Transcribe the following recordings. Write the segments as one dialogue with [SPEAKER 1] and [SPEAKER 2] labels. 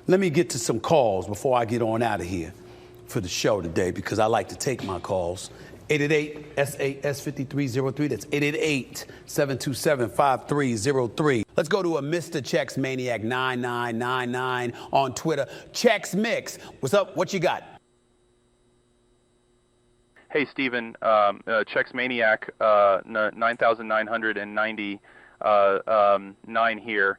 [SPEAKER 1] Let me get to some calls before I get on out of here for the show today, because I like to take my calls. 888-SAS-5303. That's 888-727-5303. Let's go to a Mr. Chex Maniac 9999 on Twitter. Chex Mix. What's up? What you got?
[SPEAKER 2] Hey, Stephen. Chex Maniac 9999 here.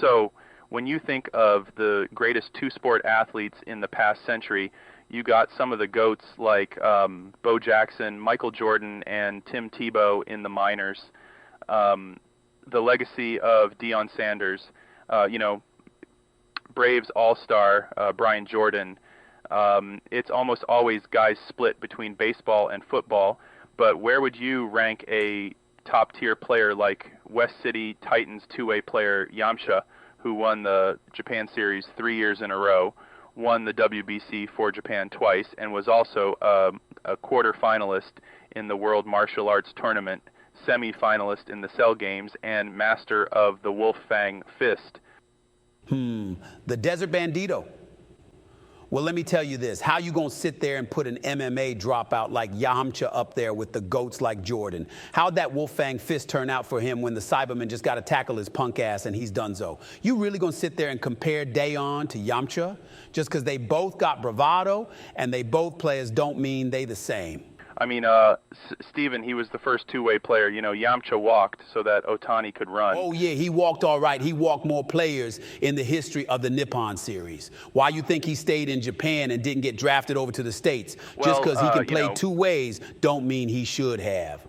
[SPEAKER 2] So when you think of the greatest two-sport athletes in the past century, you got some of the GOATs like Bo Jackson, Michael Jordan, and Tim Tebow in the minors. The legacy of Deion Sanders, Braves All-Star Brian Jordan. It's almost always guys split between baseball and football, but where would you rank a top-tier player like West City Titans two-way player Yamcha, who won the Japan Series 3 years in a row, won the WBC for Japan twice, and was also a quarter-finalist in the World Martial Arts Tournament, semi-finalist in the Cell Games, and master of the Wolf Fang Fist?
[SPEAKER 1] The Desert Bandito. Well, let me tell you this. How you going to sit there and put an MMA dropout like Yamcha up there with the GOATs like Jordan? How'd that Wolfgang Fist turn out for him when the Cyberman just got to tackle his punk ass and he's donezo? You really going to sit there and compare Deion to Yamcha? Just because they both got bravado and they both players don't mean they the same.
[SPEAKER 2] I mean, Stephen, he was the first two-way player. Yamcha walked so that Otani could run.
[SPEAKER 1] Oh, yeah, he walked all right. He walked more players in the history of the Nippon series. Why you think he stayed in Japan and didn't get drafted over to the States? Just because he can play two ways don't mean he should have.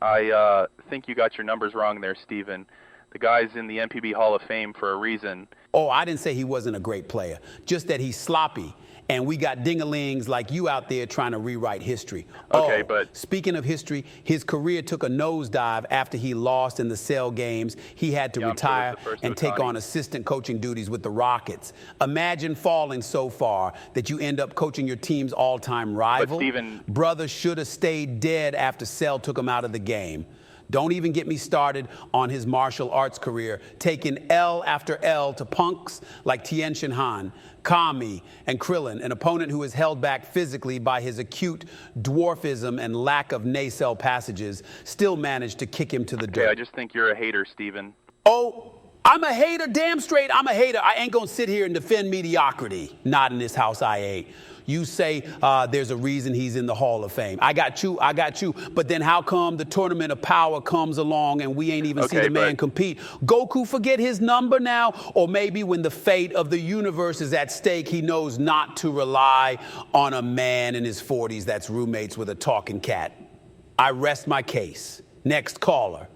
[SPEAKER 2] I think you got your numbers wrong there, Stephen. The guy's in the NPB Hall of Fame for a reason.
[SPEAKER 1] Oh, I didn't say he wasn't a great player. Just that he's sloppy. And we got ding-a-lings like you out there trying to rewrite history.
[SPEAKER 2] Okay, but
[SPEAKER 1] speaking of history, his career took a nosedive after he lost in the Cell Games. He had to retire and take on assistant coaching duties with the Rockets. Imagine falling so far that you end up coaching your team's all-time rival.
[SPEAKER 2] But Stephen,
[SPEAKER 1] brother should have stayed dead after Cell took him out of the game. Don't even get me started on his martial arts career, taking L after L to punks like Tien Shin Han, Kami, and Krillin, an opponent who is held back physically by his acute dwarfism and lack of nacelle passages, still managed to kick him to the dirt.
[SPEAKER 2] I just think you're a hater, Stephen.
[SPEAKER 1] Oh, I'm a hater, damn straight, I'm a hater. I ain't gonna sit here and defend mediocrity. Not in this house, I ain't. You say there's a reason he's in the Hall of Fame. I got you. But then how come the Tournament of Power comes along and we ain't even see the man compete? Goku forget his number now? Or maybe when the fate of the universe is at stake, he knows not to rely on a man in his 40s that's roommates with a talking cat. I rest my case. Next caller.